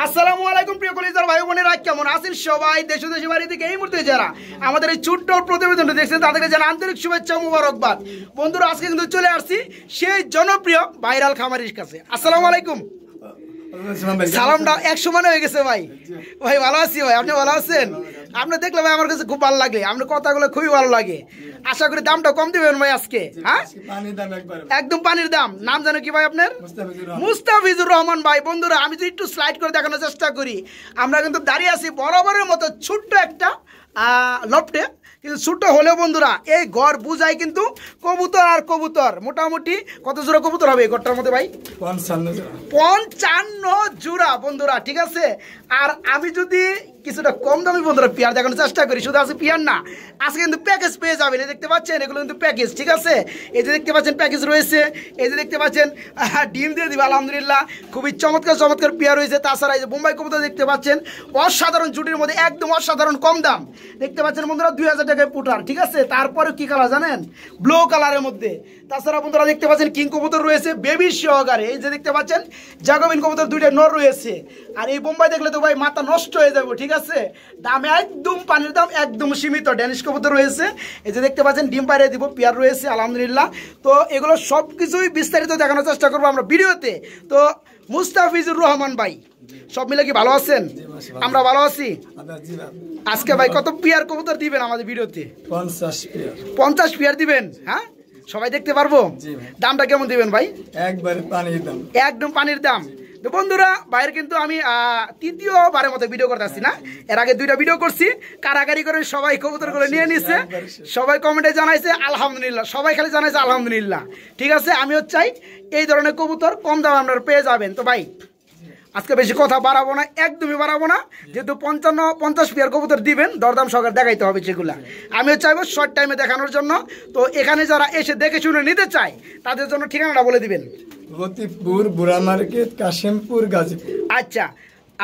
আসসালামু আলাইকুম প্রিয় কলিজার ভাই বোনেরা, কেমন আছেন সবাই? দেশ দেশে বাড়ি থেকে এই মুহূর্তে যারা আমাদের এই ছোট্ট প্রতিবেদনটা দেখছেন তাদেরকে জানা আন্তরিক শুভেচ্ছা মুবারকবাদ। বন্ধুরা, আজকে কিন্তু চলে আসছি সেই জনপ্রিয় ভাইরাল খামারির কাছে। আসসালামু আলাইকুম। সালামটা 100 মানে হয়ে গেছে ভাই। ভাই ভালো আছি ভাই, আপনি ভালো আছেন? আপনি দেখলে ভাই আমার কাছে খুব ভালো লাগে, আপনার কথাগুলো খুবই ভালো লাগে। আশা করি দামটা কম দিবেন ভাই আজকে। হ্যাঁ, একদম পানির দাম। নাম জানো কি ভাই আপনার? মুস্তাফিজুর রহমান ভাই। বন্ধুরা, আমি যদি একটু স্লাইড করে দেখানোর চেষ্টা করি, আমরা কিন্তু দাঁড়িয়ে আছি বরাবরের মতো ছোট্ট একটা লফটে, কিন্তু ছোট হলেও বন্ধুরা এই ঘর বুঝাই কিন্তু কবুতর আর কবুতর। মোটামুটি কত জোড়া কবুতর হবে এই ঘরটার মধ্যে ভাই? 55 জোড়া বন্ধুরা, ঠিক আছে। আর আমি যদি কিছুটা কম দামি বন্ধুরা পেয়ার দেখানোর চেষ্টা করি, শুধু আছে পেয়ার না, আজকে কিন্তু প্যাকেজ পেয়ে যাবেন। এই দেখতে পাচ্ছেন, এগুলো কিন্তু প্যাকেজ, ঠিক আছে। এই যে দেখতে পাচ্ছেন প্যাকেজ রয়েছে, এই যে দেখতে পাচ্ছেন ডিম দিয়ে দিবে আলহামদুলিল্লাহ, খুবই চমৎকার চমৎকার পেয়ার রয়েছে। তাছাড়া এই যে বোম্বাই কবুতর দেখতে পাচ্ছেন, অসাধারণ জুটির মধ্যে একদম অসাধারণ কম দাম দেখতে পাচ্ছেন বন্ধুরা, 2000 টাকায় পুটার, ঠিক আছে। তারপরে কি কালার জানেন? ব্লু কালারের মধ্যে। তাছাড়া বন্ধুরা দেখতে পাচ্ছেন কিং কবুতর রয়েছে বেবি সহকারে। এই যে দেখতে পাচ্ছেন জাগোবিন কবুতর 2টা নর রয়েছে। আর এই বোম্বাই দেখলে তো ভাই মাথা নষ্ট হয়ে যাবে, ঠিক আছে। দামে একদম পানির দাম, একদম সীমিত। ড্যানিশ কবুতর রয়েছে, এই যে দেখতে পাচ্ছেন ডিম পাইরে দিব, পেয়ার রয়েছে আলহামদুলিল্লাহ। তো এগুলো সব কিছুই বিস্তারিত দেখানোর চেষ্টা করবো আমরা ভিডিওতে। তো মুস্তাফিজুর রহমান ভাই, সব মিলে কি ভালো আছেন? আমরা ভালো আছি। আজকে ভাই কত পেয়ার কবুতর দিবেন আমাদের ভিডিওতে? 50 পেয়ার দিবেন। হ্যাঁ, সবাই দেখতে পারবো? দামটা কেমন দিবেন ভাই? একবারে পানির দাম, একদম পানির দাম। তো বন্ধুরা, বাইরে কিন্তু আমি তৃতীয়বারের মতো ভিডিও করতে আসছি না, এর আগে 2টা ভিডিও করছি, কারাকারি করে সবাই কবুতরগুলো নিয়ে নিচ্ছে, সবাই কমেন্টে জানাইছে আলহামদুলিল্লাহ, সবাই খালি জানাইছে আলহামদুলিল্লাহ, ঠিক আছে। আমিও চাই এই ধরনের কবুতর কম দামে আপনারা পেয়ে যাবেন। তো ভাই আজকে বেশি কথা বাড়াবো না, একদমই বাড়াবো না, যেহেতু 50 পেয়ার কবুতর দিবেন, দরদাম সহকারে দেখাইতে হবে সেগুলা। আমিও চাইবো শর্ট টাইমে দেখানোর জন্য। তো এখানে যারা এসে দেখে শুনে নিতে চায় তাদের জন্য ঠিকানাটা বলে দিবেন। লতিফপুর, বুড়া মার্কেট, কাশিমপুর, গাজীপুর। আচ্ছা,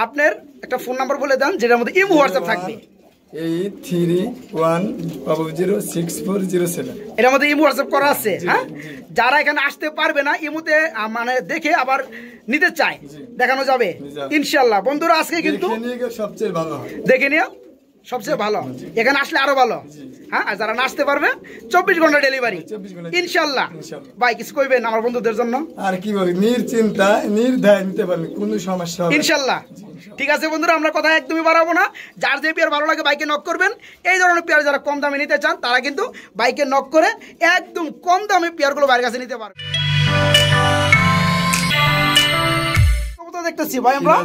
আপনার একটা ফোন নাম্বার বলে দেন যেটার মধ্যে ইমো হোয়াটসঅ্যাপ থাকবে। 8315064007। এটার মধ্যে ইমো হোয়াটসঅ্যাপ করা আছে। হ্যাঁ, যারা এখানে আসতে পারবে না, ইমোতে মানে দেখে আবার নিতে চায়, দেখানো যাবে ইনশাল্লাহ। বন্ধুরা, আজকে কিন্তু সবচেয়ে ভালো হয়, দেখে নিও, সবচেয়ে ভালো। এখানে আসলে আরো ভালো। হ্যাঁ, আর যারা না আসতে পারবে 24 ঘন্টা ডেলিভারি ইনশাল্লাহ। ভাই কিছু কইবেন আমার বন্ধুদের জন্য? আর কি বলি, নিশ্চিন্তায় নির্ধায় নিতে পারবেন, কোনো সমস্যা হবে ইনশাল্লাহ। ঠিক আছে বন্ধুরা, আমরা কথা একদমই বাড়াবো না। যার যে পেয়ার ভালো লাগে বাইকে নক করবেন। এই ধরনের পেয়ার যারা কম দামে নিতে চান তারা কিন্তু বাইকে নক করে একদম কম দামে পেয়ারগুলো বাইরের কাছে নিতে পারবেন। দেখতেছি ভাই আমরা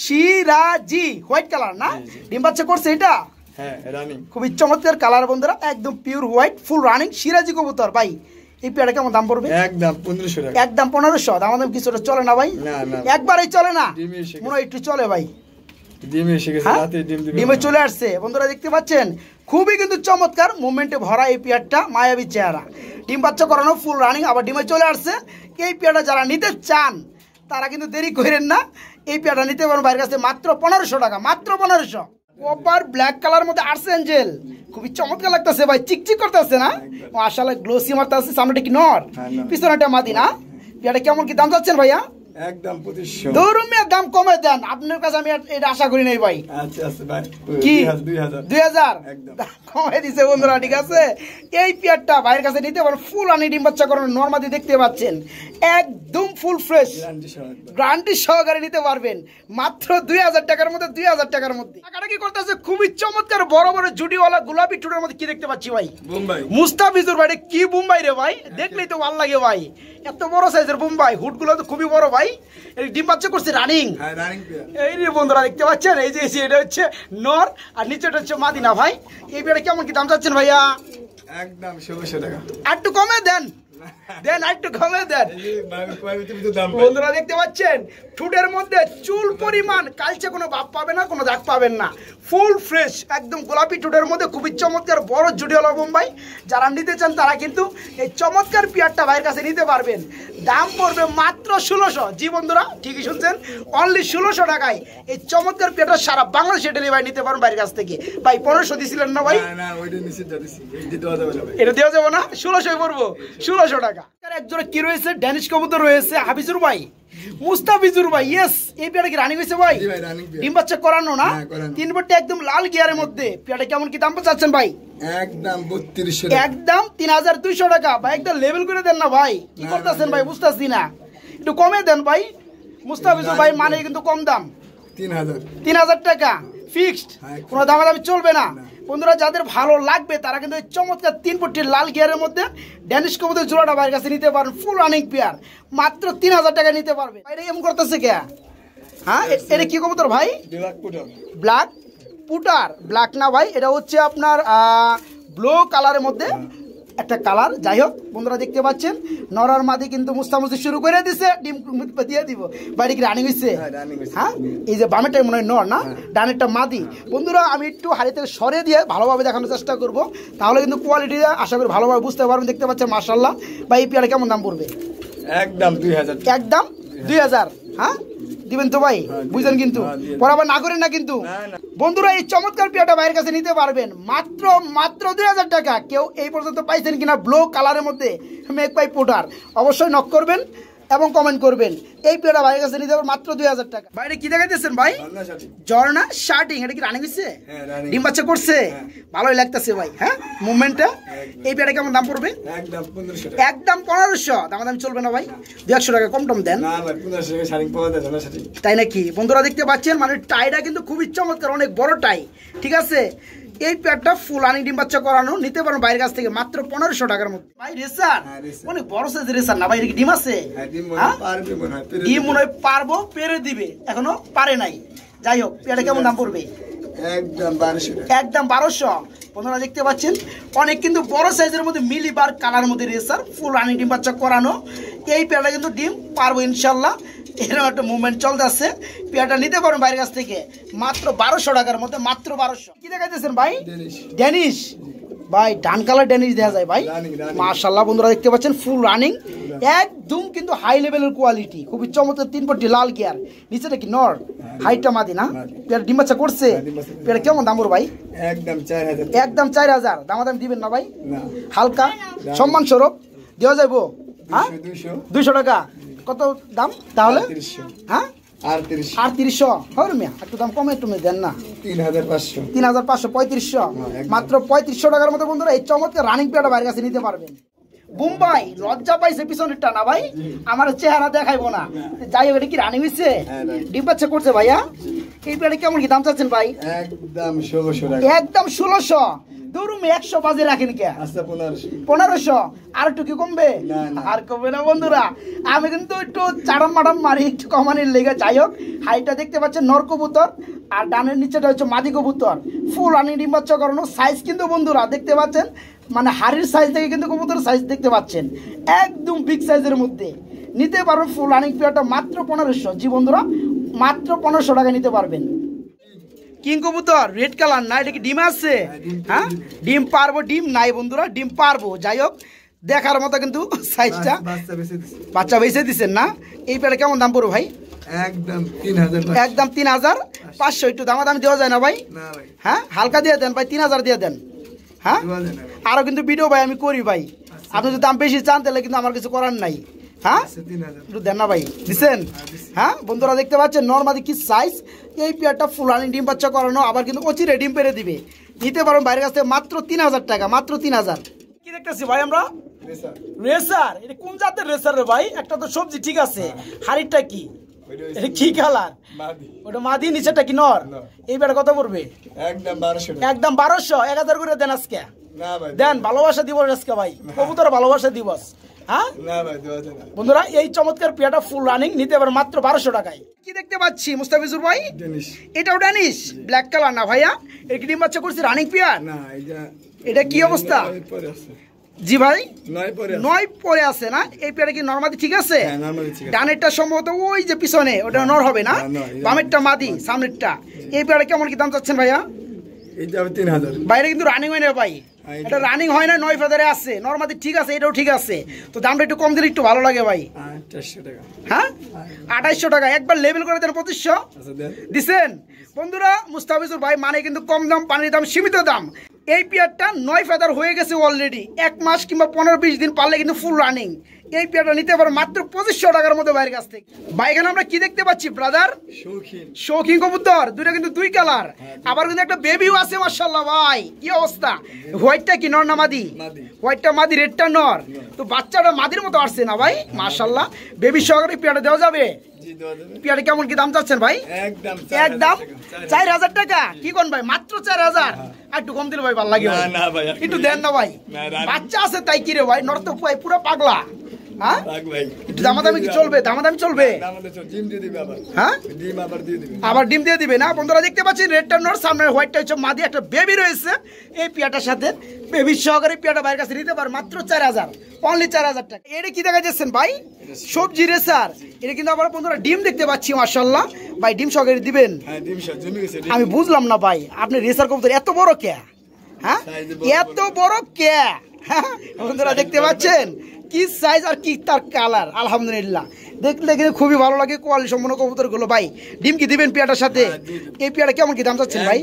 সিরাজি হোয়াইট কালার না, ডিম বাচ্চা করছে এটা। হ্যাঁ, রানিং, খুবই চমৎকার কালার বন্ধুরা, একদম পিওর হোয়াইট, ফুল রানিং সিরাজি কবুতর। ভাই এই পেয়ারটা কেমন দাম পড়বে? একদম 1500 টাকা। একদম 1500। দাম আমাদের কিছুটা চলে না ভাই? না, একবারই চলে না, মনে হয় একটু চলে ভাই। ডিমে এসে গেছে, রাতে ডিমে চলে আসছে বন্ধুরা, দেখতে পাচ্ছেন খুবই কিন্তু চমৎকার মোমেন্টে ভরা এই পেয়ারটা, মায়াবী চেহারা, ডিম বাচ্চা করানো, ফুল রানিং, আবার ডিমে চলে আসছে। এই পেয়ারটা যারা নিতে চান তারা কিন্তু দেরি করেন না, এই পেয়ারটা নিতে পারেন বাইরের কাছে মাত্র 1500 টাকা, মাত্র 1500। কপার ব্ল্যাক কালার মধ্যে আর্টস এঞ্জেল, খুবই চমৎকার লাগতেছে ভাই, চিকচিক করতেছে না, মাশাআল্লাহ গ্লোসি মারতেছে। সামনেটা কি নর, পিছনেটা মাদি না? পেয়ারটা কেমন কি দাম চাচ্ছেন ভাইয়া? একদম 2500। দৌড়ুমিয়ার দাম কমে দেন, আপনার কাছে আমি এটা আশা করি নাই ভাই। আচ্ছা ভাই, কি 2000 একদম কমে দিছে বন্ধুরা, ঠিক আছে। এই পেয়ারটা ভাইয়ের কাছে নিতে পারেন, ফুল আনি ডিম বাচ্চা করানো নরমাদি দেখতে পাচ্ছেন, একদম ফুল ফ্রেশ, গ্যারান্টি সহকারে নিতে পারবেন মাত্র 2000 টাকার মধ্যে। 2000 টাকার মধ্যে টাকাটা কি করতেছে, খুবই চমৎকার বড় বড় জুডিওয়ালা গোলাপি ঠোঁটের মধ্যে কি দেখতে পাচ্ছি ভাই? বোম্বাই মুস্তাফিজুর ভাই, কি বোম্বাই রে ভাই, দেখলেই তো ভালো লাগে ভাই, এত বড় সাইজের বোম্বাই, হুডগুলো তো খুবই বড় ভাই। এই ডিম বাচ্চা করছে রানিং। এই রে বন্ধুরা দেখতে পাচ্ছেন, এই যে এটা হচ্ছে নর আর নিচেটা হচ্ছে মাদিনা। ভাই এই বিয়াটা কেমন কি দাম চাচ্ছেন ভাইয়া? একদম 1600 টাকা। একটু কমে দেন, একটু কমে দেন বন্ধুরা, দেখতে পাচ্ছেন ঠোঁটের মধ্যে চুল পরিমাণ কালচে কোনো ভাব পাবে না, কোনো দাগ পাবেন না, ফুল ফ্রেশ, একদম গোলাপি ঠোঁটের মধ্যে খুবই চমৎকার বড় জুডিওয়ালা বোম্বাই। যারা নিতে চান তারা কিন্তু এই চমৎকার পেয়ারটা ভাইয়ের কাছে নিতে পারবেন। দাম পড়বে মাত্র 1600। জি বন্ধুরা, ঠিকই শুনছেন, অনলি 1600 টাকায় এই চমৎকার পেয়ারটা সারা বাংলাদেশে ডেলিভারি নিতে পারেন বাইরের কাছ থেকে। ভাই 1500 দিছিলেন না ভাই? না, ওইটা নিচে দিছি, এটা দেওয়া যাবে না, এটা দেওয়া যাবে না, 1600 পড়বো, 1600 1600 টাকা। একজোড়া কি রয়েছে, ড্যানিশ কবুতর রয়েছে হাফিজুর ভাই, মুস্তাফিজুর ভাই। ইয়েস, এই পেয়ারটা কি রানিং হয়েছে ভাই? ডিম বাচ্চা করানো না? 3 বটে একদম লাল গিয়ারের মধ্যে। পেয়ারটা কেমন কি দাম চাচ্ছেন ভাই? একদম 3200 একদম 3200 টাকা ভাই। একদম লেভেল করে দেন না ভাই, কি করতেছেন ভাই? বুঝতেছি না, একটু কমে দেন ভাই। মুস্তাফিজুর ভাই মানে কিন্তু কম দাম, 3000 টাকা ফিক্সড, কোনো দামাদামি চলবে না। বন্ধুরা যাদের ভালো লাগবে তারা কিন্তু এই চমৎকার 3 পট্টির লাল গিয়ারের মধ্যে ড্যানিশ কবুতর জোড়াটা ভাইয়ের কাছে নিতে পারেন। ফুল রানিং পেয়ার, মাত্র 3000 টাকা নিতে পারবে। এটা এমন করতেছে কে? হ্যাঁ, এটা কি কবুতর ভাই? ব্ল্যাক পুটার। ব্ল্যাক না ভাই, এটা হচ্ছে আপনার ব্লু কালারের মধ্যে একটা কালার। যাই হোক বন্ধুরা দেখতে পাচ্ছেন নরার মাদি কিন্তু মুস্তামুস্তি শুরু করে দিছে, ডিম দিয়ে দিব। বাইরে কি রানিং হয়েছে? হ্যাঁ, এই যে বামেরটা মনে হয় নর না, ডানেরটা মাদি। বন্ধুরা আমি একটু হাড়ি থেকে সরে দিয়ে ভালোভাবে দেখানোর চেষ্টা করব, তাহলে কিন্তু কোয়ালিটি আশা করি ভালোভাবে বুঝতে পারবেন। দেখতে পাচ্ছেন মাশাআল্লাহ ভাই। এই পেয়ারা কেমন দাম পড়বে? একদম 2000। একদম 2000। হ্যাঁ দিবেন তো ভাই? বুঝলেন কিন্তু, বরাবর না করেন না কিন্তু। বন্ধুরা এই চমৎকার পেয়ারটা ভাইয়ের কাছে নিতে পারবেন মাত্র 2000 টাকা। কেউ এই পর্যন্ত পাইছেন কিনা ব্লু কালারের মধ্যে মেক পাই পুটার? অবশ্যই নক করবেন এবং কমেন্ট করবেন। এই পেয়ারটা ভাইয়ের কাছে নিতে পারবেন মাত্র 2000 টাকা। বাইরে কি দেখাইতেছেন ভাই? ঝর্ণা শার্টিং। এটা কি রানিং হচ্ছে? ডিম বাচ্চা করছে? ভালোই লাগতেছে ভাই। হ্যাঁ, মুভমেন্টটা। এই পেয়ারটা কেমন দাম পড়বে? একদম 1500। দাম চলবে না ভাই? 200 টাকা কম টম দেন। তাই নাকি? বন্ধুরা দেখতে পাচ্ছেন মানে টাইটা কিন্তু খুবই চমৎকার, অনেক বড় টাই। ঠিক আছে, এই পেয়ারটা ফুল আনি ডিম বাচ্চা করানো নিতে পারেন বাইরের কাছ থেকে মাত্র 1500 টাকার মধ্যে। ভাই রেসার অনেক বড় সাইজের রেসার না ভাই? এটা কি ডিম আছে? ডিম মনে হয় পারবো, পেরে দিবে, এখনো পারে নাই। যাই হোক পেয়ারটা কেমন দাম পড়বে? একদম 1200। বন্ধুরা দেখতে পাচ্ছেন অনেক কিন্তু বড় সাইজের মধ্যে মিলিবার কালার মধ্যে রেসার ফুল রানিং ডিম বাচ্চা করানো। এই পেয়ারটা কিন্তু ডিম পারবো ইনশাল্লাহ, এরকম একটা মুভমেন্ট চলতেছে। পেয়ারটা নিতে পারেন বাইরের কাছ থেকে মাত্র 1200 টাকার মধ্যে, মাত্র 1200। কি দেখাইতেছেন ভাই? ড্যানিশ ভাই, ডান কালার ড্যানিশ দেখা যায় ভাই। মাশাআল্লাহ বন্ধুরা দেখতে পাচ্ছেন ফুল রানিং, একদম কিন্তু হাই লেভেলের কোয়ালিটি, খুবই চমৎকার। 3 পট্টি লাল গিয়ার, নিচেটা কি নর, হাইটটা মাদি না? পেয়ার ডিম বাচ্চা করছে। পেয়ার কেমন দাম ভাই? একদম 4000। দামাদাম দিবেন না ভাই? হালকা সম্মান স্বরূপ দেওয়া যাবো। হ্যাঁ 200 টাকা। কত দাম তাহলে? হ্যাঁ 3800। হয় মিয়া, একটু দাম কমে একটু দেন না। 3500 3500 মাত্র 3500 টাকার মতো। বন্ধুরা এই চমৎকার রানিং পেয়ারটা বাইরের কাছে নিতে পারবেন। বুম্বাই লজ্জা পাইছে পিছনেরটা না ভাই, আমার চেহারা দেখাইবো না। যাই হোক এটা কি রানিং হয়েছে? ডিম বাচ্চা করছে ভাইয়া। এই পেয়ারটা কেমন কি দাম চাচ্ছেন ভাই? একদম 1600 টাকা। একদম 1600। ধরুন 100 বাজে রাখেন কে? 1500। আর একটু কি কমবে? আর কমবে না বন্ধুরা। আমি কিন্তু একটু চাড়াম মাডাম মারি একটু কমানির লেগে। যাই হোক হাইটটা দেখতে পাচ্ছেন নর কবুতর, আর ডানের নিচেটা হচ্ছে মাদি কবুতর। ফুল রানিং ডিম বাচ্চা করানো। সাইজ কিন্তু বন্ধুরা দেখতে পাচ্ছেন মানে হাড়ির সাইজ থেকে কিন্তু কবুতর সাইজ দেখতে পাচ্ছেন, একদম বিগ সাইজের মধ্যে। নিতে পারবেন ফুল রানিং পেয়ারটা মাত্র 1500। জি বন্ধুরা মাত্র 1500 টাকা নিতে পারবেন। কিং কবুতর রেড কালার না? এটা কি ডিম আছে? হ্যাঁ ডিম পারবো, ডিম নাই বন্ধুরা, ডিম পারবো। যাই হোক দেখার মতো কিন্তু সাইজটা। বাচ্চা বেঁচে দিচ্ছেন না? এই পেয়ারটা কেমন দাম পড়বে ভাই? একদম 3500। একটু দামাদামি দেওয়া যায় না ভাই? হ্যাঁ হালকা দিয়ে দেন ভাই, 3000 দিয়ে দেন। হ্যাঁ আরো কিন্তু ভিডিও ভাই আমি করি ভাই, আপনি যদি দাম বেশি চান তাহলে কিন্তু আমার কিছু করার নাই। হ্যাঁ একটু দেন না ভাই? দিচ্ছেন? হ্যাঁ বন্ধুরা দেখতে পাচ্ছেন নর্মালি কি সাইজ। এই পেয়ারটা ফুল রানিং ডিম বাচ্চা করানো, আবার কিন্তু অচিরে ডিম পেরে দিবে। নিতে পারেন বাইরের কাছ থেকে মাত্র 3000 টাকা, মাত্র 3000। কি দেখতেছি ভাই আমরা? রেসার। এটা কোন জাতের রেসার রে ভাই? একটা তো সবজি ঠিক আছে, হাড়িটা কি? এটা কি কালার? ওটা মাদি, নিচেটা কি নর? এই পেয়ারটা কত পড়বে? একদম 1200। একদম 1200। 1000 করে দেন আজকে, দেন। ভালোবাসা দিবস আজকে ভাই, কবুতর ভালোবাসা দিবস। হ্যাঁ বন্ধুরা এই চমৎকার পেয়ারটা ফুল রানিং নিতে পারেন মাত্র 1200 টাকায়। কি দেখতে পাচ্ছি মুস্তাফিজুর ভাই? এটাও ড্যানিশ ব্ল্যাক কালার না ভাইয়া? এটা কি ডিম বাচ্চা করছে রানিং পেয়ার? এটা কি অবস্থা? জি ভাই 9 পরে আছে না? এই পেয়ারটা কি নরমাদি ঠিক আছে? ডানেরটা সম্ভবত ওই যে পিছনে ওটা নর হবে না, বামেরটা মাদি, সামনেরটা। এই পেয়ারটা কেমন কি দাম চাচ্ছেন ভাইয়া? বাইরে কিন্তু রানিং হয় না ভাই, এটা রানিং হয় না, 9 ফেদারে আছে। নরমাদি ঠিক আছে, এটাও ঠিক আছে। তো দামটা একটু কম দিলে একটু ভালো লাগে ভাই। 2800 টাকা। হ্যাঁ 2800 টাকা। একবার লেভেল করে দেন 2500 দিচ্ছেন। বন্ধুরা মুস্তাফিজুর ভাই মানে কিন্তু কম দাম, পানির দাম সীমিত দাম। এই পেয়ারটা 9 ফেদার হয়ে গেছে অলরেডি, 1 মাস কিংবা 15-20 দিন পারলে কিন্তু ফুল রানিং। এই পেয়ারটা নিতে পারো মাত্র 2500 টাকার মধ্যে ভাইয়ের কাছ থেকে। ভাই এখানে আমরা কি দেখতে পাচ্ছি ব্রাদার? শৌখিন কবুতর, দুইটা কিন্তু 2 কালার, আবার কিন্তু একটা বেবিও আছে মাশাআল্লাহ। ভাই কি অবস্থা, হোয়াইটটা কি নর না মাদি? হোয়াইটটা মাদি, রেডটা নর। তো বাচ্চাটা মাদির মতো আসছে না ভাই মাশাআল্লাহ। বেবি সহকারে পেয়ারটা দেওয়া যাবে? পেয়ারে কেমন কি দাম চাচ্ছেন ভাই? একদম 4000 টাকা। কি কোন ভাই, মাত্র 4000? আর একটু কম দিলে ভাই ভালো লাগে। একটু দেন না ভাই, বাচ্চা আছে তাই কি রে ভাই, নর তো পুরো পাগলা। হ্যাঁ দামাদামি কি চলবে? দামাদামি চলবে? হ্যাঁ আবার ডিম দিয়ে দিবে না? বন্ধুরা দেখতে পাচ্ছেন রেডটা নর, সামনে হোয়াইটটা হচ্ছে মাদি, একটা বেবি রয়েছে এই পেয়ারটার সাথে। বেবি সহকারে পেয়ারটা ভাইয়ের কাছে নিতে পারে মাত্র 4000, অনলি 4000 টাকা। এটা কি দেখা যাচ্ছেন ভাই? সবজি রে স্যার। এটা কিন্তু আবার বন্ধুরা ডিম দেখতে পাচ্ছি মাশাআল্লাহ। ভাই ডিম সহকারে দিবেন? আমি বুঝলাম না ভাই, আপনি রেসার কবুতর এত বড় কে? হ্যাঁ এত বড় কে? হ্যাঁ বন্ধুরা দেখতে পাচ্ছেন কি সাইজ আর কি তার কালার, আলহামদুলিল্লাহ দেখলে কিন্তু খুবই ভালো লাগে। কোয়ালিটি সম্পন্ন কবুতর গুলো। ভাই ডিম কি দিবেন পেয়ারটার সাথে? এই পেয়ারটা কেমন কি দাম চাচ্ছেন ভাই?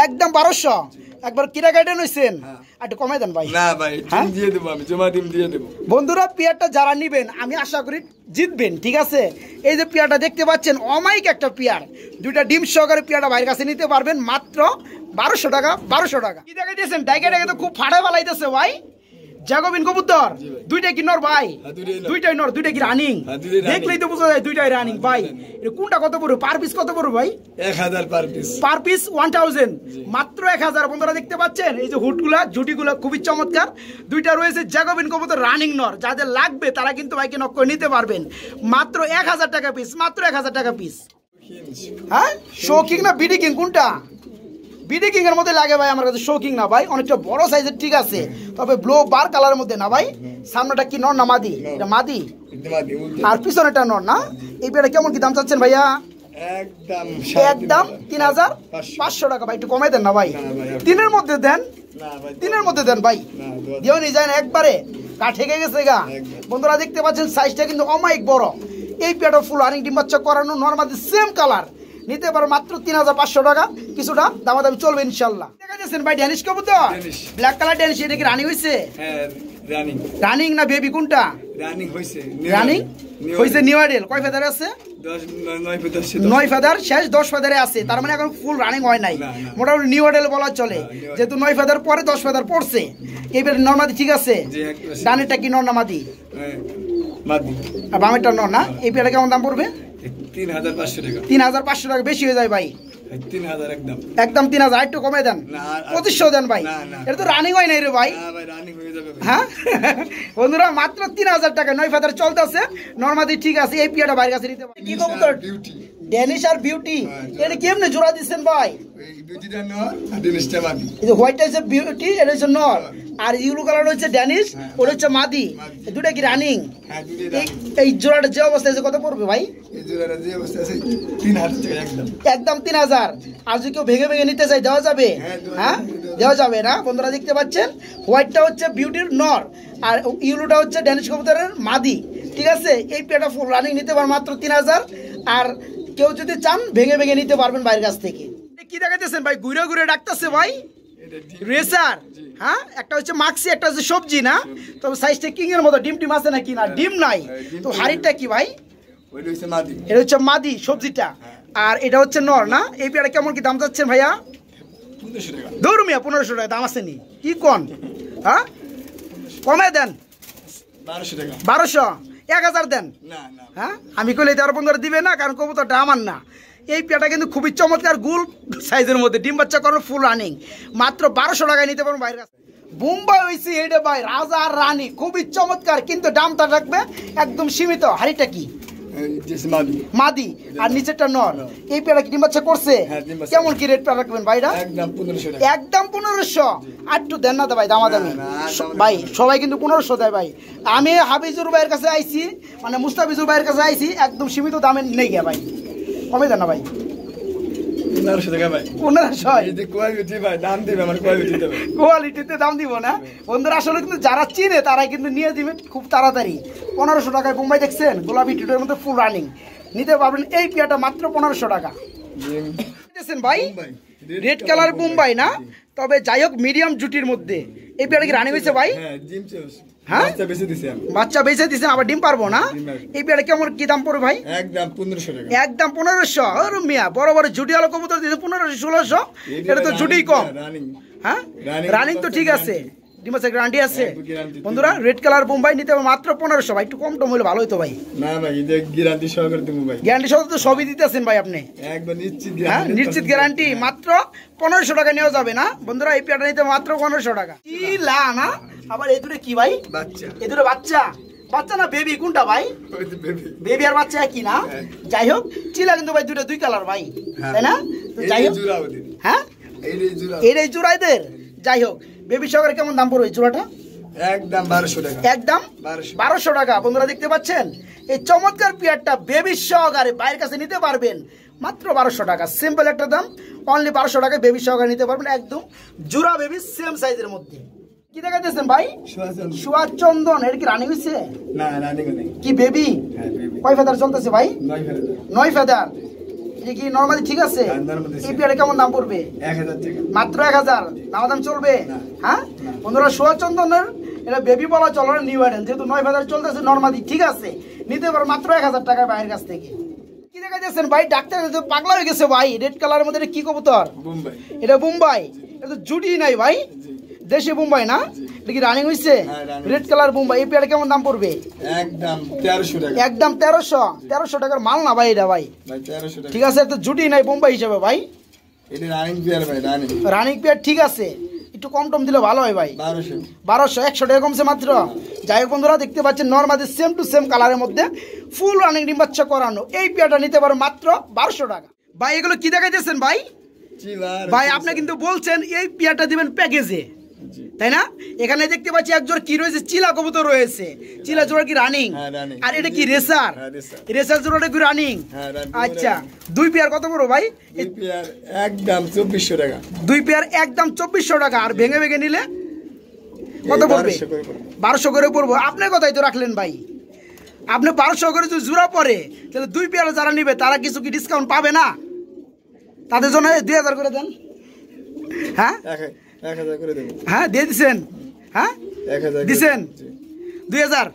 একদম 1200। একবার কিরা গাইডেন হইছেন, একটু কমাই দেন ভাই। না ভাই ডিম দিয়ে দেব, আমি জমা ডিম দিয়ে দেব। বন্ধুরা পেয়ারটা যারা নেবেন আমি আশা করি জিতবেন, ঠিক আছে? এই যে পেয়ারটা দেখতে পাচ্ছেন অমাইক একটা পেয়ার, দুইটা ডিম সহকারে পেয়ারটা ভাইয়ের কাছে নিতে পারবেন মাত্র 1200 টাকা। 1200 টাকা কি দেখাইতেছেন? ডাইকে তো খুব ফাড়া বালাইতেছে ভাই। জাগোবিন কবুতর দুইটা কি নর ভাই? দুইটাই নর। দুইটা কি রানিং? দেখলেই তো বোঝা যায় দুইটাই রানিং। ভাই কোনটা কত পড়বে? পার পিস কত পড়বে ভাই? 1000 পার পিস। পার পিস 1000, মাত্র 1000। বন্ধুরা দেখতে পাচ্ছেন এই যে হুটগুলা জুটিগুলা খুবই চমৎকার। দুইটা রয়েছে জাগোবিন কবুতর রানিং নর, যাদের লাগবে তারা কিন্তু ভাইকে নক করে নিতে পারবেন মাত্র 1000 টাকা পিস। মাত্র 1000 টাকা পিস। হ্যাঁ শৌকিং না বিডি কিং কোনটা? বিডি কিং এর মধ্যে লাগে ভাই আমার কাছে, শৌকিং না ভাই, অনেকটা বড় সাইজের, ঠিক আছে? তবে ব্লু বার কালারের মধ্যে না ভাই। সামনেটা কি নর না মাদি? এটা মাদি, আর পিছনেটা নর না? এই পেয়ারটা কেমন কি দাম চাচ্ছেন ভাইয়া? একদম 3500 টাকা। ভাই একটু কমাই দেন না ভাই, 3-এর মধ্যে দেন। 3-এর মধ্যে দেন ভাই, দিও নি যায় না একবারে কাঠে গেছে গা। বন্ধুরা দেখতে পাচ্ছেন সাইজটা কিন্তু অমাইক বড়। এই পেয়ারটা ফুল রানিং ডিম বাচ্চা করানো, নরমাদি সেম কালার, নিতে পারো মাত্র 3500 টাকা। কিছুটা দামাদামি চলবে ইনশাল্লাহ। দেখা যাচ্ছেন ভাই ড্যানিশ কবুতর, ব্ল্যাক কালার ড্যানিশ। এটা কি রানিং হইছে? রানিং না বেবি কোনটা? রানিং হইছে। নিউ আইডেল কয় ফেদার আছে? 9 ফেদার শেষ, 10 ফেদারে আছে। তার মানে এখন ফুল রানিং হয় নাই, মোটামুটি নিউ আইডেল বলা চলে, যেহেতু 9 ফেদার পরে 10 ফেদার পড়ছে। এইবার নরমাদি ঠিক আছে? ডানেরটা কি নর না মাদি? আর বামেরটা নর না? এই পেয়ারটা কেমন দাম পড়বে? 3500 টাকা। 3500 টাকা বেশি হয়ে যায় ভাই। 3000 একদম 3000। একটু কমে দেন, 2500 দেন ভাই। এটা তো রানিং হয় নাই রে ভাই। হ্যাঁ বন্ধুরা মাত্র 3000 টাকা। 9 ফেদার চলতেছে, নরমাদি ঠিক আছে। এই পিয়াটা বাইরের কাছে নিতে পারেন। কি কবুতর? ড্যানিশ আর বিউটি। এটা কেমনে জোড়া দিচ্ছেন ভাই? হোয়াইটটা হচ্ছে বিউটি, এটা হচ্ছে নর, আর ইউলো কালার হচ্ছে ড্যানিশ, ওটা হচ্ছে মাদি। দুটা কি রানিং? এই জোড়াটা যে অবস্থা আছে কত পড়বে ভাই? একদম 3000। আর যদি কেউ ভেঙে ভেঙে নিতে চাই দেওয়া যাবে? হ্যাঁ দেওয়া যাবে না? বন্ধুরা দেখতে পাচ্ছেন হোয়াইটটা হচ্ছে বিউটির নর, আর ইউলোটা হচ্ছে ড্যানিশ কবুতরের মাদি, ঠিক আছে? এই পেটা ফুল রানিং নিতে পারেন মাত্র 3000। আর কেউ যদি চান ভেঙে ভেঙে নিতে পারবেন বাইরের কাছ থেকে। কি দেখাইতেছেন ভাই? ঘুরে ঘুরে ডাকতেছে ভাই রেসার। হ্যাঁ একটা হচ্ছে মাক্সি, একটা হচ্ছে সবজি না? তবে সাইজটা কিং এর মতো। ডিম টিম আছে নাকি? না ডিম নাই। তো হাড়িটা কি ভাই? এটা হচ্ছে মাদি সবজিটা, আর এটা হচ্ছে নর না? এই পেয়ারা কেমন কি দাম যাচ্ছেন ভাইয়া? 1500 টাকা দাম আসেনি কি কোন? হ্যাঁ কমে দেন 1200, 1000 দেন। হ্যাঁ আমি কইলে 13-15 দিবে না, কারণ কবুতরটা আমার না। এই পেয়াটা কিন্তু খুবই চমৎকার, গুল সাইজের মধ্যে, ডিম বাচ্চা করার ফুল রানিং, মাত্র 1200 টাকায় নিতে পারবেন বাইরের কাছে। বোম্বাই হয়েছে এটা ভাই, রাজা আর রানী, খুবই চমৎকার, কিন্তু দামটা রাখবে একদম সীমিত। হাড়িটা কি? মাদি, আর নিচেরটা নর। এই পেয়ারা কি ডিম বাচ্চা করছে? কেমন কি রেট পেয়ারা রাখবেন ভাইরা? একদম 1500। আর একটু দেন না তো ভাই, দামাদামি ভাই। সবাই কিন্তু 1500 দেয় ভাই। আমি হাফিজুর ভাইয়ের কাছে আইছি, মানে মুস্তাফিজুর ভাইয়ের কাছে আইছি, একদম সীমিত দামে নেই গিয়া ভাই, কমে দেন না ভাই। 1500 টাকা ভাই। 1500 কোয়ালিটিতে দাম দিব না বন্ধুরা। আসলে কিন্তু যারা চিনে তারাই কিন্তু নিয়ে দিবে খুব তাড়াতাড়ি। 1500 টাকায় বোম্বাই দেখছেন, গোলাপি টিটের মধ্যে ফুল রানিং নিতে পারবেন। এই পেয়ারটা মাত্র 1500 টাকা। দেখতেছেন ভাই রেড কালার বোম্বাই না, তবে যাই হোক মিডিয়াম জুটির মধ্যে এই পেয়ারটা কি রানিং হয়েছে ভাই? হ্যাঁ বাচ্চা বেঁচে দিচ্ছেন, আবার ডিম পারবো না। এই পেয়ারটা কেমন কি দাম পড়বে ভাই? একদম 1500 টাকা। একদম 1500। আর মিয়া বড় বড় জুটি আলো কবুতর দিয়েছে 1500 1600, এটা তো জুটি কম। হ্যাঁ রানিং তো ঠিক আছে, ডিমাসের গ্যারান্টি আছে বন্ধুরা। রেড কালার বোম্বাই নিতে হবে মাত্র 1500 ভাই, একটু কম টম হলে ভালো হতো ভাই। না ভাই এটা গ্যারান্টি সহকারে দেবো ভাই। গ্যারান্টি সহ তো সবই দিতেছেন ভাই আপনি, একবার নিশ্চিত। হ্যাঁ নিশ্চিত গ্যারান্টি। মাত্র 1500 টাকা নেওয়া যাবে না বন্ধুরা, এই পেয়ারটা নিতে মাত্র 1500 টাকা। কি লা না আবার এই দুটো কি ভাই? বাচ্চা। এই দুটো বাচ্চা, বাচ্চা না বেবি কোনটা ভাই? বেবি আর বাচ্চা একই না? যাই হোক চিলা কিন্তু ভাই দুটো দুই কালার ভাই, তাই না? তো যাই হোক হ্যাঁ এই জোড়াইদের। যাই হোক বেবি সহকারে কেমন দাম পড়বে এই জোড়াটা? একদম 1200 টাকা। একদম 1200 টাকা বন্ধুরা। দেখতে পাচ্ছেন এই চমৎকার পেয়ারটা বেবি সহকারে বাইরের কাছে নিতে পারবেন মাত্র 1200 টাকা। সিম্পল একটা দাম, অনলি 1200 টাকায় বেবি সহকারে নিতে পারবেন, একদম জোড়া বেবি সেম সাইজের মধ্যে। কি দেখাইতেছেন ভাই? সোয়া চন্দন। এটা কি রানিং হয়েছে? না রানিং নেই। কি বেবি? কয় ফেদার চলতেছে ভাই? 9 ফেদার। এটা কি নরমালি ঠিক আছে? এই পেয়ারে কেমন দাম পড়বে? 1000 টাকা। মাত্র 1000। দাম চলবে? হ্যাঁ বন্ধুরা সোয়া চন্দনের এটা বেবি বলা চলে না, নিউ আইডেল, যেহেতু 9 ফেদার চলতেছে নরমালি ঠিক আছে, নিতে পারো মাত্র 1000 টাকা বাইরের কাছ থেকে। কি দেখাইতেছেন ভাই? ডাক্তার পাগলা হয়ে গেছে ভাই। রেড কালারের মধ্যে কি কবুতর? বোম্বাই। এটা বোম্বাই। এটা তো জুটি নাই ভাই, দেশি বোম্বাই না? এটা কি রানিং হইছে? Red colour Bombay. এই পেয়ারে কেমন দাম পড়বে? একদম 1300 টাকা। একদম 1300 টাকার মাল না ভাই এটা ভাই। 1300 টাকা। ঠিক আছে, এটা জুটি নাই বোম্বাই হিসাবে ভাই। এটা রানিং পেয়ার ভাই, রানিং পেয়ার ঠিক আছে, একটু কম টম দিলে ভালো হয় ভাই। 1200 100 টাকা কমছে মাত্র। যাই হোক বন্ধুরা দেখতে পাচ্ছেন নরমালি সেম টু সেম কালারের মধ্যে ফুল রানিং ডিম বাচ্চা করানো এই পেয়ারটা নিতে পারো মাত্র 1200 টাকা। ভাই এগুলো কি দেখাইতেছেন ভাই? ভাই আপনি কিন্তু বলছেন এই পেয়ারটা দিবেন প্যাকেজে, তাই না? এখানে দেখতে পাচ্ছি এক জোড়া কি রয়েছে, চিলা কবুতর রয়েছে। চিলা জোড়া কি রানিং? আর এটা কি রেসার? রেসার জোড়াটা কি রানিং? আচ্ছা দুই পেয়ার কত বড় ভাই? এই পেয়ার একদম 2400 টাকা। দুই পেয়ার একদম 2400 টাকা। আর ভেঙে ভেঙে নিলে কত পড়বে? 1200 করে পড়বো। আপনার কথাই তো রাখলেন ভাই, আপনি 1200 করে যদি জোড়া পড়ে তাহলে দুই পেয়ার যারা নিবে তারা কিছু কি ডিসকাউন্ট পাবে না? তাদের জন্য 2000 করে দেন। হ্যাঁ 1000 করে দেব। হ্যাঁ দিয়ে দিছেন? হ্যাঁ 1000 দিছেন 2000।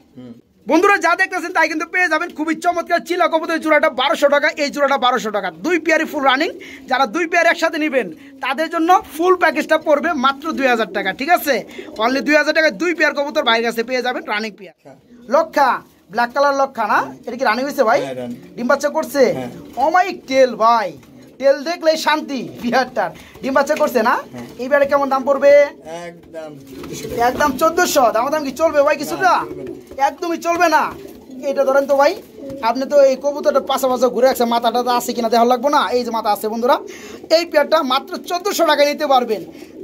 বন্ধুরা যা দেখতেছেন তাই কিন্তু পেয়ে যাবেন খুবই চমৎকার চিলা কবুতরের জোড়াটা 1200 টাকা, এই জোড়াটা 1200 টাকা। দুই পেয়ারই ফুল রানিং। যারা দুই পেয়ার একসাথে নেবেন তাদের জন্য ফুল প্যাকেজটা পড়বে মাত্র 2000 টাকা। ঠিক আছে, অনলি 2000 টাকায় দুই পেয়ার কবুতর বাইরের কাছে পেয়ে যাবেন রানিং পেয়ার। লক্ষা ব্ল্যাক কালার লক্ষা না? এটা কি রানিং হয়েছে ভাই? ডিম বাচ্চা করছে? অমাইক টেল ভাই, তেল দেখলে শান্তি বিহারটার। ডিম বাচ্চা করছে না? এইবারে কেমন দাম পড়বে? একদম 1400। দাম কি চলবে ভাই কিছুটা? একদমই চলবে না। এটা ধরেন তো ভাই, আপনি তো এই কবুতরটা পাশাপাশি ঘুরে রাখছে, মাথাটা আছে কিনা দেখা লাগবো না? এই যে মাথা আছে বন্ধুরা, এই পেয়ারটা মাত্র 1400 টাকায় নিতে পারবেন।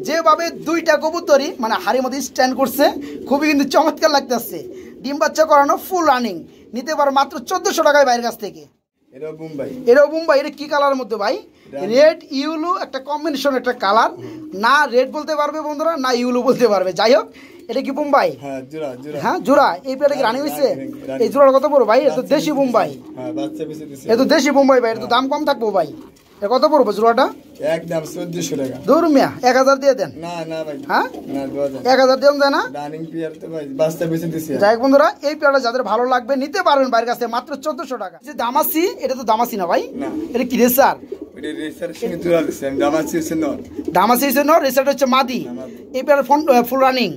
যেভাবে দুইটা কবুতরই মানে হাড়ির মধ্যে স্ট্যান্ড করছে, খুবই কিন্তু চমৎকার লাগতেছে। ডিম বাচ্চা করানো ফুল রানিং, নিতে পারো মাত্র 1400 টাকায় বাইরের কাছ থেকে। এটাও বোম্বাই। এটা কি কালারের মধ্যে ভাই? রেড ইউলো একটা কম্বিনেশন একটা কালার, না রেড বলতে পারবে বন্ধুরা, না ইউলো বলতে পারবে। যাই হোক এটা কি বোম্বাই? হ্যাঁ জোড়া। এই পেয়ারটা কি রানিং হয়েছে? এই জোড়াটা কত পড়ো ভাই? এটা তো দেশি বোম্বাই। এটা তো দেশি বোম্বাই ভাই, এটা তো দাম কম থাকবো ভাই। এটা কত পড়বো জোড়াটা? একদম 1400 টাকা। ধরুন মিয়া 1000 দিয়ে দেন। না না ভাই, হ্যাঁ না 1000 দেন যায় না? রানিং পেয়ার তো ভাই বাচ্চা বেশি দিছি। যাই হোক বন্ধুরা এই পেয়ারটা যাদের ভালো লাগবে নিতে পারবেন বাইরের কাছে মাত্র 1400 টাকা। যে দামাসি, এটা তো দামাসি না ভাই, এটা কি রেসার? এটা রেসার সঙ্গে জোড়া দিছি আমি। দামাসি হচ্ছে নর। দামাসি হচ্ছে নর, রেসারটা হচ্ছে মাদি। এই পেয়ারের ফুল রানিং।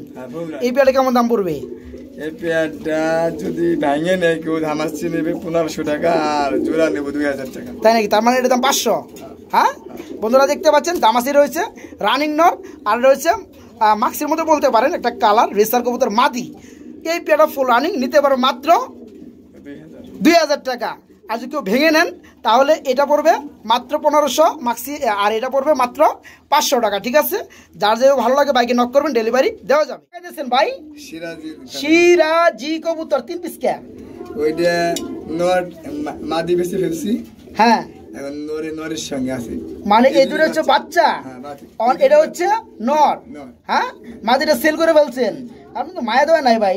এই পেয়ারটা কেমন দাম পড়বে? এই পেয়ারটা যদি ভাঙে নেয় কেউ, দামাসি নেবে 1500 টাকা আর জোড়া নেব 2000 টাকা। তাই নাকি? তার মানে এটার দাম 500। হ্যাঁ বন্ধুরা দেখতে পাচ্ছেন দামাসি রয়েছে, রানিং নর, আর রয়েছে মাক্সির মধ্যে বলতে পারেন একটা কালার রেসার কবুতর মাদি। এই পেয়ারটা ফুল রানিং, নিতে পারো মাত্র 2000 টাকা। আর যদি কেউ ভেঙে নেন তাহলে এটা পড়বে মাত্র 1500 মাক্সি, আর এটা পড়বে মাত্র 500 টাকা। ঠিক আছে, যার যে ভালো লাগে বাইকে নক করবেন, ডেলিভারি দেওয়া যাবে। দেখছেন ভাই সিরাজি কবুতর 3 পিস কে? ওইটা নর মাদি বেশি ফেলছি। হ্যাঁ এখন নরের সঙ্গে আছে, মানে এই দুটো হচ্ছে বাচ্চা, এটা হচ্ছে নর। হ্যাঁ মাদিটা সেল করে ফেলছেন, আপনি তো মায়া দেওয়া নাই ভাই,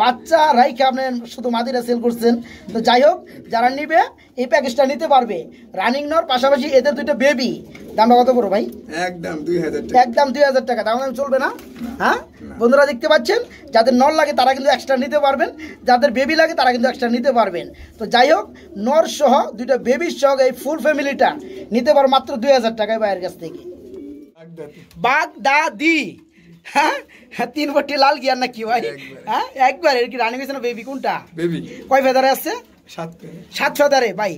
বাচ্চা রাইখে আপনি শুধু মাদিরা সেল করছেন। তো যাই হোক, যারা নিবে এই প্যাকেজটা নিতে পারবে। রানিং নর পাশাপাশি এদের দুটো বেবি, দামটা কত করো ভাই? একদম 2000 টাকা। একদম 2000 টাকা। দাম চলবে না? হ্যাঁ বন্ধুরা দেখতে পাচ্ছেন, যাদের নর লাগে তারা কিন্তু এক্সট্রা নিতে পারবেন, যাদের বেবি লাগে তারা কিন্তু এক্সট্রা নিতে পারবেন। তো যাই হোক, নর সহ দুইটা বেবির সহ এই ফুল ফ্যামিলিটা নিতে পারো মাত্র 2000 টাকায় ভাইয়ের কাছ থেকে। বাগদাদি, হ্যাঁ 3 বটি লাল গিয়ার না কি ভাই? হ্যাঁ একবার এর কি রানিং হয়েছে না বেবি? কোনটা বেবি? কয় ফেদারে আছে? 7 ফেদারে। ভাই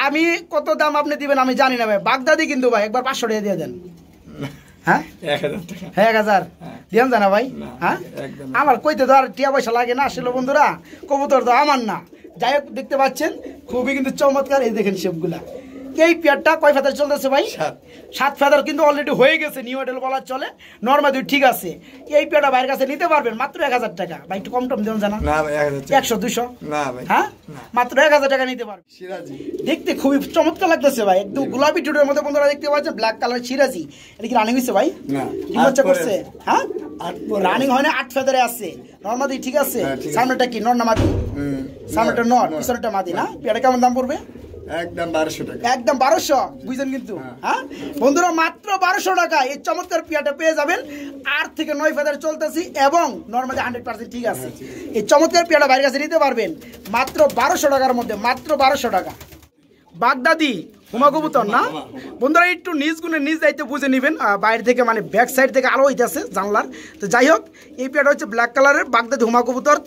আমি কত দাম আপনি দিবেন আমি জানি না ভাই, বাগদাদি কিন্তু ভাই একবার 500 টাকা দিয়ে দেন। হ্যাঁ 1000 টাকা। 1000 দিয়াম জানা ভাই? হ্যাঁ আমার কইতে তো আর টিয়া পয়সা লাগে না আসলে বন্ধুরা, কবুতর তো আমার না। যাই হোক দেখতে পাচ্ছেন খুবই কিন্তু চমৎকার। এই দেখেন শেপগুলা। এই পেয়ারটা কয় ফেদার চলতেছে ভাই? 7 ফেদার কিন্তু অলরেডি হয়ে গেছে, নিউ মডেল বলা চলে। নরমালি ঠিক আছে। এই পেয়ারটা ভাইয়ের কাছে নিতে পারবেন মাত্র 1000 টাকা। ভাই একটু কম টম দেন জানা? না ভাই 1000 টাকা। 100 200? না ভাই। হ্যাঁ মাত্র 1000 টাকা নিতে পারবেন। সিরাজি দেখতে খুবই চমৎকার লাগতেছে ভাই, একদম গোলাপি জুটের মধ্যে বন্ধুরা দেখতে পাচ্ছেন, ব্ল্যাক কালার সিরাজি। এটা কি রানিং হয়েছে ভাই? না কি বাচ্চা করছে? হ্যাঁ রানিং হয় না, 8 ফেদারে আছে। নরমালি ঠিক আছে। সামনেটা কি নর না মাদি? সামনেটা নর, পিছনেটা মাদি না? পেয়ারটা কেমন দাম পড়বে? একদম 1200 টাকা। একদম 1200, বুঝছেন কিন্তু? হ্যাঁ বন্ধুরা মাত্র 1200 টাকা এই চমৎকার পেয়ারটা পেয়ে যাবেন। 8 থেকে 9 ফেদার চলতেছি এবং নরমালি 100% ঠিক আছে। এই চমৎকার পেয়ারটা বাইরের কাছে নিতে পারবেন মাত্র 1200 টাকার মধ্যে, মাত্র 1200 টাকা। বাগদাদি হুমা কবুতর না বন্ধুরা, একটু নিজ গুণে নিজ দায়িত্ব বুঝে নেবেন। বাইরে থেকে মানে ব্যাক সাইড থেকে আলো হইতেছে জানলার। তো যাই হোক, এই পেয়ারটা হচ্ছে ব্ল্যাক কালারের বাগদাদি হুমা কবুতর,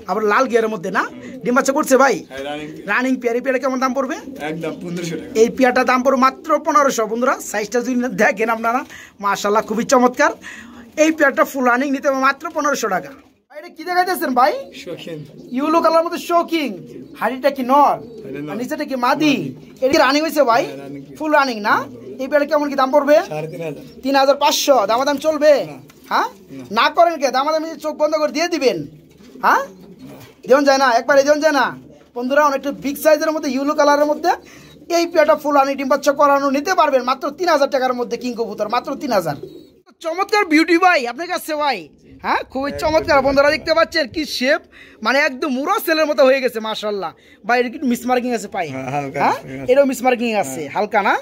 আবার লাল গিয়ারের মধ্যে না? ডিম বাচ্চা করছে ভাই? Running pair. এই পেয়ারটা কেমন দাম পড়বে? একদম 1500 টাকা। এই পেয়ারটার দাম পড়বে মাত্র 1500। বন্ধুরা সাইজটা যদি দেখেন আপনারা, মাশাআল্লাহ খুবই চমৎকার। এই পেয়ারটা ফুল রানিং নিতে হবে মাত্র 1500 টাকা। এটা কি দেখাইতেছেন ভাই? শৌখিন ইউলো কালার মধ্যে শৌকিং। হাড়িটা কি নর আর নিচেটা কি মাদি? এটা রানিং হয়েছে ভাই? ফুল রানিং না? এই পেয়ারটা কেমন কি দাম পড়বে? 3500। দামাদাম চলবে? হ্যাঁ না করেন কে? দামাদাম চোখ বন্ধ করে দিয়ে দিবেন? হ্যাঁ দেওয়া যায় না? একবারে দেওয়া যায় না? বন্ধুরা অনেকটা বিগ সাইজের মধ্যে ইউলো কালারের মধ্যে এই পেয়ারটা ফুল রানিং ডিম বাচ্চা করানো নিতে পারবেন মাত্র 3000 টাকার মধ্যে। কিং কবুতর মাত্র 3000। চমৎকার বিউটি ভাই আপনার কাছে ভাই। হ্যাঁ খুবই চমৎকার। বন্ধুরা দেখতে পাচ্ছেন কি শেপ, মানে একদম মুরো সেলের মতো হয়ে গেছে মাশাআল্লাহ। বাইরে কি মিস মার্কিং আছে পায়ে? হ্যাঁ এটাও মিস মার্কিং আছে হালকা না?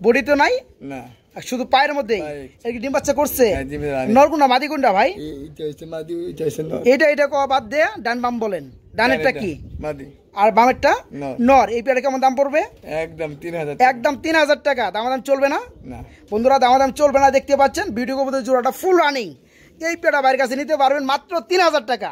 বডি তো নাই না, শুধু পায়ের মধ্যে। এর কি ডিম বাচ্চা করছে? নর কোনটা মাদি কোনটা ভাই? এটা কো বাদ দে, ডান বাম বলেন। ডানেরটা কি? মাদি। আর বামেরটা নর। এই পেয়ারটা কেমন দাম পড়বে? একদম 3000। একদম 3000 টাকা। দামাদাম চলবে না? না বন্ধুরা দামাদাম চলবে না। দেখতে পাচ্ছেন বিউটি কবুতর জোড়াটা ফুল রানিং। এই পেয়ারটা বাইরের কাছে নিতে পারবেন মাত্র 3000 টাকা।